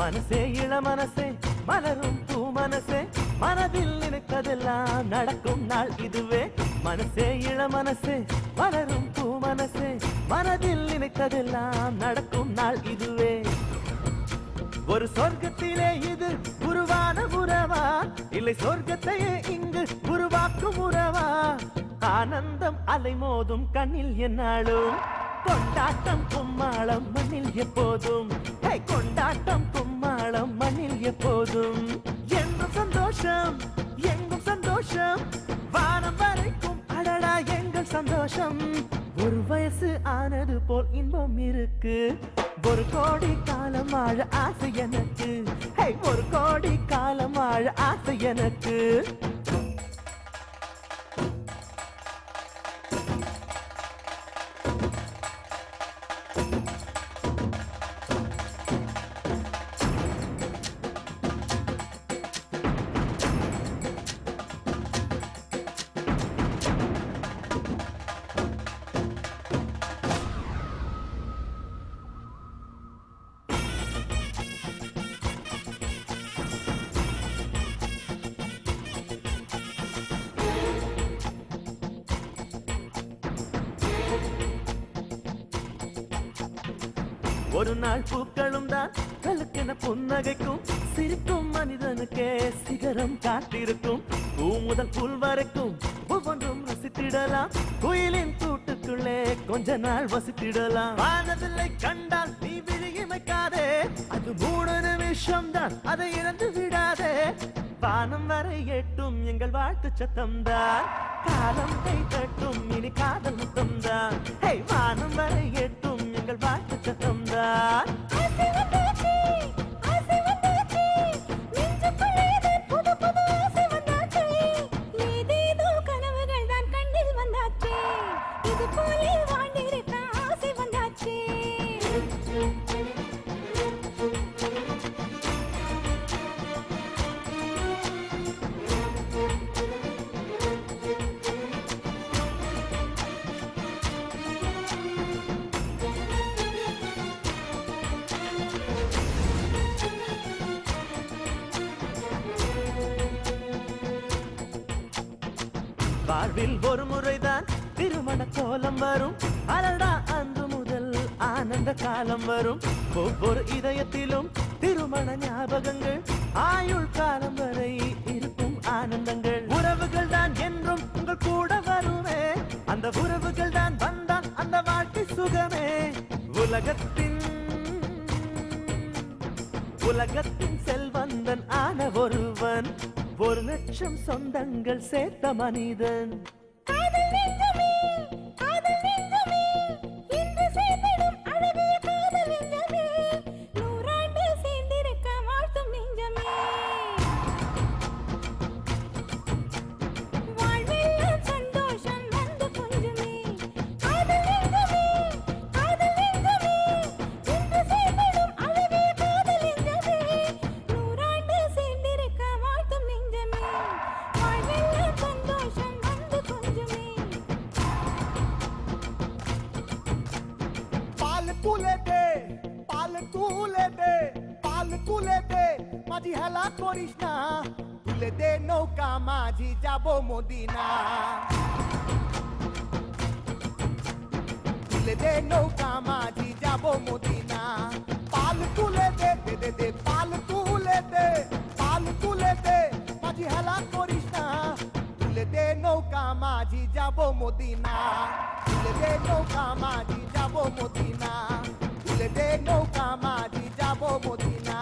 மனசே இள மனசே மலரும் பூ மனசே மனதில் நினைத்ததெல்லாம் நடக்கும் நாள் இதுவே மனசே இள மனசே மலரும் பூ மனசே மனதில் நினைத்ததெல்லாம் நடக்கும் நாள் இதுவே ஒரு சொர்க்கத்திலே இது உருவான உறவா இல்லை சொர்க்கத்தையே இங்கு உருவாக்கும் உறவா ஆனந்தம் அலைமோதும் கண்ணில் என்னாலும் கொண்டாட்டம் கும்மாளம் மண்ணில் எப்போதும் கொண்டாட்டம் கும்மாளம் மண்ணில் எப்போதும் எங்கும் சந்தோஷம் எங்கும் சந்தோஷம் வானம் வரைக்கும் அடடா எங்கள் சந்தோஷம் ஒரு வயசு ஆனது போல் இன்பம் இருக்கு ஒரு கோடி காலம் வாழ ஆசை எனக்கு ஒரு கோடி காலம் வாழ ஆசை எனக்கு ஒரு நாள் பூக்களும் தான் கலக்கென புன்னகைக்கும் சிரிக்கும் மனிதனுக்கே சிகரம் காத்திருக்கும் பூ முதல் புல் வரைக்கும் ஒவ்வொன்றும் ரசித்திடலாம் குயிலின் கூட்டுக்குள்ளே கொஞ்ச நாள் வசித்திடலாம் வானவில்லை கண்டால் நீ விழியமைக்காதே அது 3 நிமிஷம் தான் அதை இறந்து விடாதே வானம் வரை எட்டும் எங்கள் வாழ்த்து சத்தம் தான் காலம் கை தட்டும் இனி காதல் முத்தம் தான் வானம் வரை எட்டும் எங்கள் வாழ்த்து சத்தம் தான் வாழ்வில் ஒரு முறைதான் திருமண கோலம் வரும் அலடா அன்று முதல் ஆனந்த காலம் வரும் ஒவ்வொரு இதயத்திலும் திருமண ஞாபகங்கள் ஆயுள் காலம் வரை இருக்கும் ஆனந்தங்கள் உறவுகள் தான் என்றும் உங்கள் கூட வருமே அந்த உறவுகள் தான் வந்தான் அந்த வாழ்க்கை சுகமே உலகத்தின் செல்வந்தன் ஆன ஒருவன் 1 லட்சம் சொந்தங்கள் சேர்த்த மனிதன் মাঝি হেলা করিস না তুলে দে নৌকা মাঝি যাব মদিনা তুলে দে নৌকা মাঝি যাব মদিনা পাল তুলে দে দে দে পাল তুলে দে মাঝি হেলা করিস না তুলে দে নৌকা মাঝি যাব মদিনা তুলে দে নৌকা মাঝি যাব মদিনা তুলে দে নৌকা মাঝি যাব মদিনা